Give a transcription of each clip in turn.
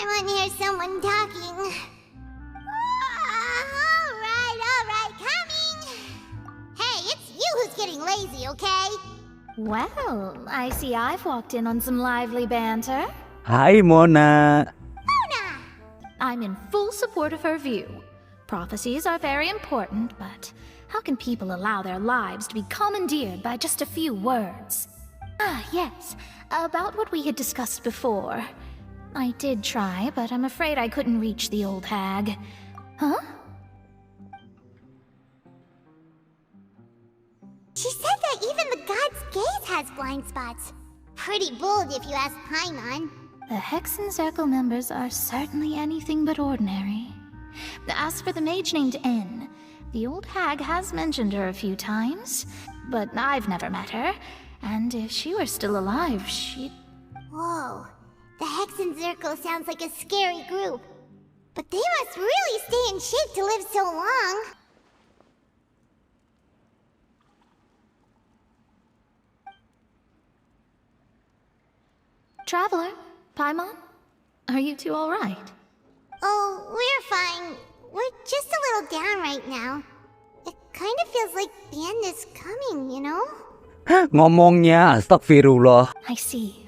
want to hear someone talking. Alright, coming. Hey, it's you who's getting lazy, okay? Well, I see I've walked in on some lively banter. Hai Mona. Mona! I'm in full support of her view. Prophecies are very important, but how can people allow their lives to be commandeered by just a few words? Ah, yes, about what we had discussed before. I did try, but I'm afraid I couldn't reach the old hag. Huh? She said that even the god's gaze has blind spots. Pretty bold if you ask Paimon. The Hexen Circle members are certainly anything but ordinary. As for the mage named N, the old hag has mentioned her a few times, but I've never met her, and if she were still alive, she'd... Whoa, the Hexen Circle sounds like a scary group. But they must really stay in shape to live so long. Traveler, Paimon, are you two all right? Oh, we're fine. We're just a little down right now. It kind of feels like the end is coming, you know? Ngomongnya, astagfirullah. I see.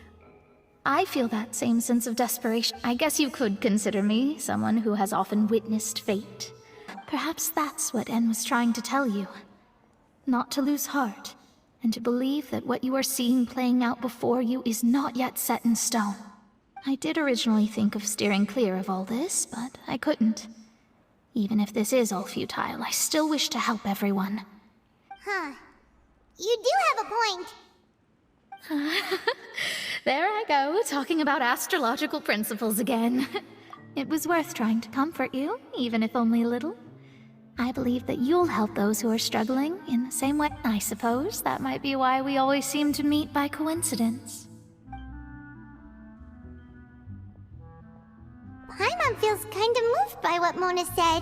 I feel that same sense of desperation. I guess you could consider me someone who has often witnessed fate. Perhaps that's what N was trying to tell you. Not to lose heart, and to believe that what you are seeing playing out before you is not yet set in stone. I did originally think of steering clear of all this, but I couldn't. Even if this is all futile, I still wish to help everyone. Huh. You do have a point. There I go, talking about astrological principles again. It was worth trying to comfort you, even if only a little. I believe that you'll help those who are struggling in the same way. I suppose that might be why we always seem to meet by coincidence. Paimon feels kind of moved by what Mona said.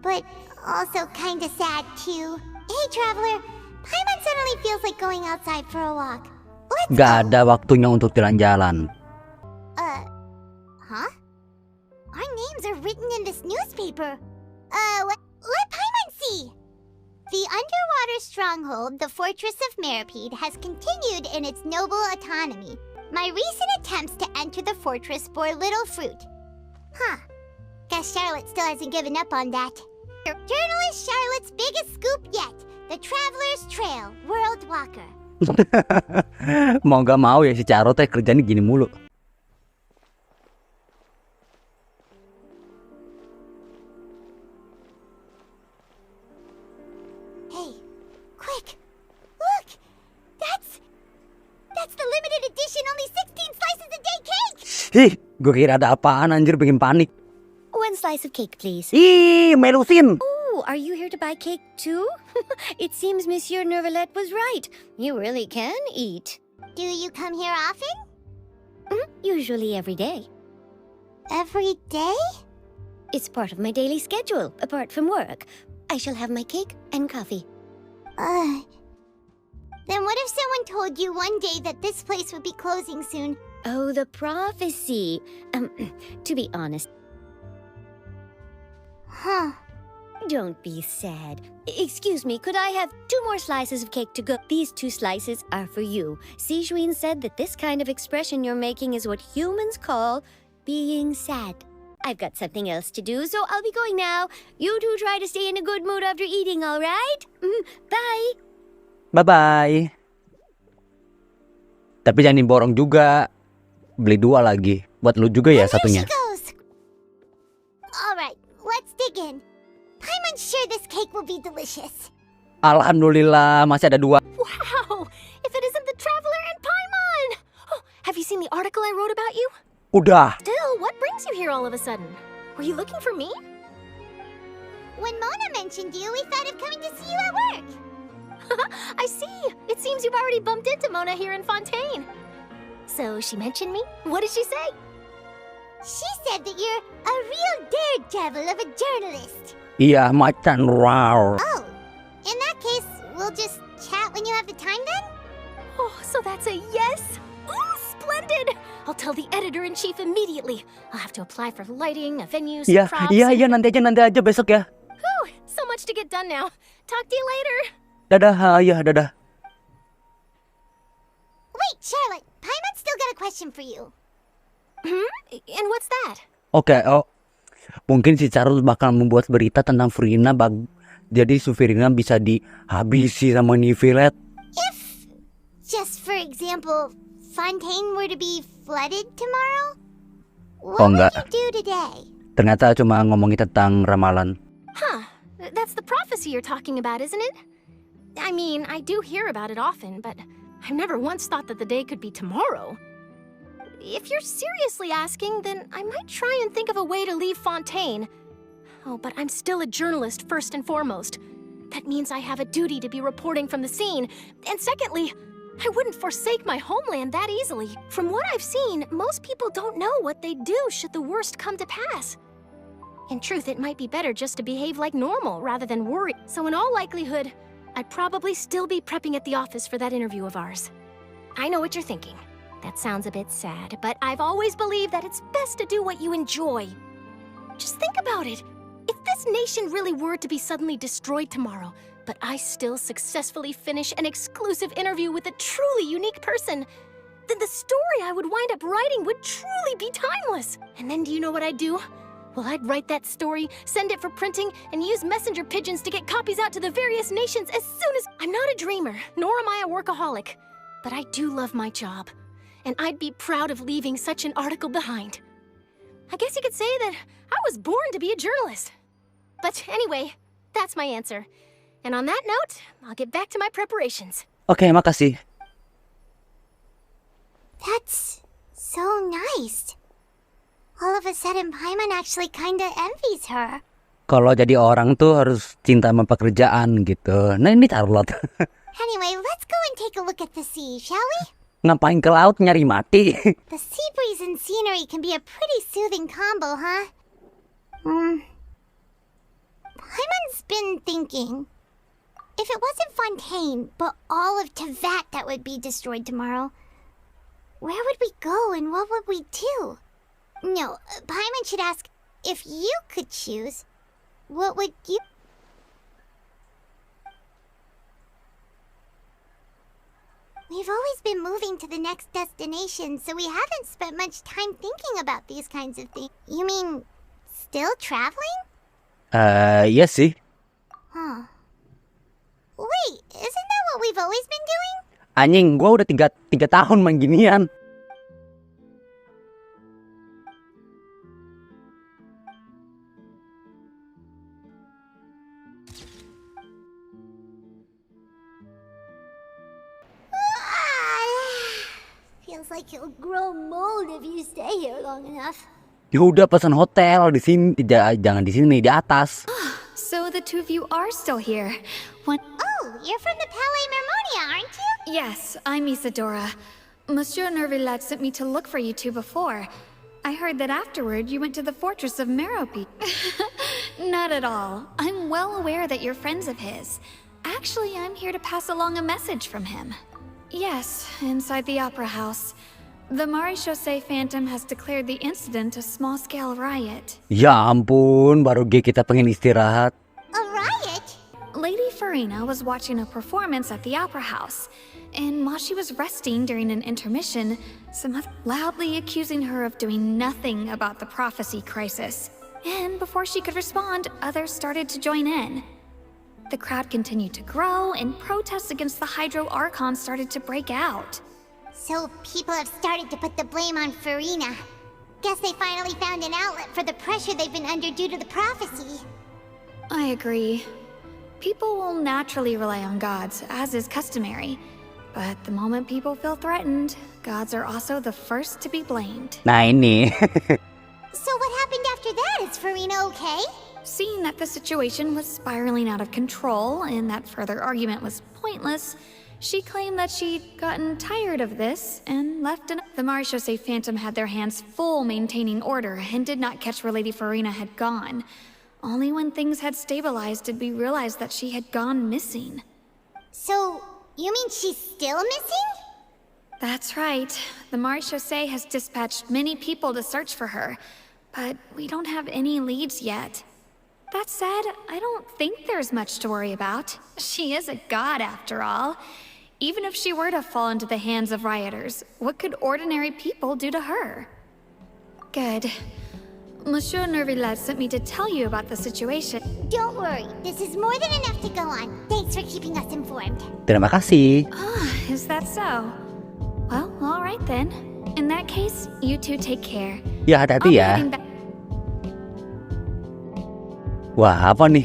But also kind of sad, too. Hey, Traveler. Paimon suddenly feels like going outside for a walk. Let's Gak go. ada waktunya untuk jalan-jalan. Huh? Our names are written in this newspaper. Let Paimon see. The underwater stronghold, the Fortress of Meripede, has continued in its noble autonomy. My recent attempts to enter the fortress bore little fruit. Huh. Guess Charlotte still hasn't given up on that. Journalist Charlotte's biggest scoop yet. The Traveler's Trail, World Walker. Mau gak mau ya si Caro teh kerjanya gini mulu. Hey, quick! Look! That's the limited edition only 16 slices a day cake! Ih, gue kira ada apaan anjir bikin panik. One slice of cake, please. Ih, melusin. Oh, are you here to buy cake too? It seems Monsieur Nervalette was right. You really can eat. Do you come here often? Usually every day. Every day? It's part of my daily schedule, apart from work. I shall have my cake and coffee. Then what if someone told you one day that this place would be closing soon? Oh, the prophecy. To be honest, Huh. don't be sad. Excuse me, could I have 2 more slices of cake to go? These 2 slices are for you. Sijuin said that this kind of expression you're making is what humans call being sad. I've got something else to do, so I'll be going now. You two try to stay in a good mood after eating, all right? Bye. Bye-bye. Tapi jangan diborong juga. Beli 2 lagi. Buat lu juga ya And satunya. there she goes. All right, let's dig in. Paimon's sure this cake will be delicious. Alhamdulillah masih ada 2. Wow! If it isn't the Traveler and Paimon! Oh, have you seen the article I wrote about you? Udah. Still, what brings you here all of a sudden? Were you looking for me? When Mona mentioned you, we thought of coming to see you at work. I see. It seems you've already bumped into Mona here in Fontaine. So she mentioned me? What did she say? She said that you're a real daredevil of a journalist. Iya, macan wow. Oh, in that case, we'll just chat when you have the time then? Oh, so that's a yes? Ooh, splendid! I'll tell the editor-in-chief immediately. I'll have to apply for lighting, a venue, some Iya, props. iya, iya, nanti aja besok ya. Whew, so much to get done now. Talk to you later. Dadah, iya, dadah. Wait, Charlotte, Paimon's still got a question for you. And what's that? Oke, mungkin si Charles bakal membuat berita tentang Furina, jadi Furina bisa dihabisi sama Nifilet. If, just for example, Fontaine were to be flooded tomorrow, what would enggak. you do today? Ternyata cuma ngomongin tentang ramalan. Huh, that's the prophecy you're talking about, isn't it? I mean, I do hear about it often, but I've never once thought that the day could be tomorrow. If you're seriously asking, then I might try and think of a way to leave Fontaine. Oh, but I'm still a journalist first and foremost. That means I have a duty to be reporting from the scene. And secondly, I wouldn't forsake my homeland that easily. From what I've seen, most people don't know what they'd do should the worst come to pass. In truth, it might be better just to behave like normal rather than worry. So in all likelihood, I'd probably still be prepping at the office for that interview of ours. I know what you're thinking. That sounds a bit sad, but I've always believed that it's best to do what you enjoy. Just think about it. If this nation really were to be suddenly destroyed tomorrow, but I still successfully finish an exclusive interview with a truly unique person, then the story I would wind up writing would truly be timeless. And then do you know what I'd do? Well, I'd write that story, send it for printing, and use messenger pigeons to get copies out to the various nations as soon as... I'm not a dreamer, nor am I a workaholic, but I do love my job, and I'd be proud of leaving such an article behind. I guess you could say that I was born to be a journalist. But anyway, that's my answer. And on that note, I'll get back to my preparations. Oke, makasih. That's so nice. All of a sudden, Paimon actually kinda envies her. Kalau jadi orang tuh harus cinta sama pekerjaan gitu. Nah, ini Charlotte. Anyway, let's go and take a look at the sea, shall we? Ngapain ke laut nyari mati? The sea breeze and scenery can be a pretty soothing combo, huh? Paimon's been thinking. If it wasn't Fontaine, but all of Tevat that would be destroyed tomorrow, where would we go and what would we do? No, Paimon should ask, if you could choose, what would you... We've always been moving to the next destination, so we haven't spent much time thinking about these kinds of things. You mean, still traveling? Iya sih. Huh. Wait, isn't that what we've always been doing? Anjing, gua udah tiga tahun main ginian. Feels like you'll grow mold if you stay here long enough. Ya udah pesan hotel di sini, jangan di sini, di atas. So the two of you are still here. Oh, you're from the Palais Mermonia, aren't you? Yes, I'm Isadora. Monsieur Nervillac sent me to look for you two before. I heard that afterward you went to the fortress of Merope. Not at all. I'm well aware that you're friends of his. Actually, I'm here to pass along a message from him. Yes, inside the Opera House. The Maréchaussée Phantom has declared the incident a small-scale riot. Ya ampun, baru kita pengen istirahat. A riot? Lady Farina was watching a performance at the Opera House, and while she was resting during an intermission, some loudly accusing her of doing nothing about the prophecy crisis. And before she could respond, others started to join in. The crowd continued to grow, and protests against the Hydro Archon started to break out. So people have started to put the blame on Farina. Guess they finally found an outlet for the pressure they've been under due to the prophecy. I agree. People will naturally rely on gods, as is customary. But the moment people feel threatened, gods are also the first to be blamed. Nah ini. So what happened after that? Is Farina okay? Seeing that the situation was spiraling out of control and that further argument was pointless, she claimed that she'd gotten tired of this and left. The Maréchaussée Phantom had their hands full maintaining order and did not catch where Lady Farina had gone. Only when things had stabilized did we realize that she had gone missing. So, you mean she's still missing? That's right. The marechaussee has dispatched many people to search for her, but we don't have any leads yet. That said, I don't think there's much to worry about. She is a god after all. Even if she were to fall into the hands of rioters, what could ordinary people do to her? Good. Monsieur Nervillet sent me to tell you about the situation. Don't worry, this is more than enough to go on. Thanks for keeping us informed. Terima kasih. Is that so? Well, all right then. In that case, you two take care. Ya I'll hati-hati be ya. heading back. Wah apa nih?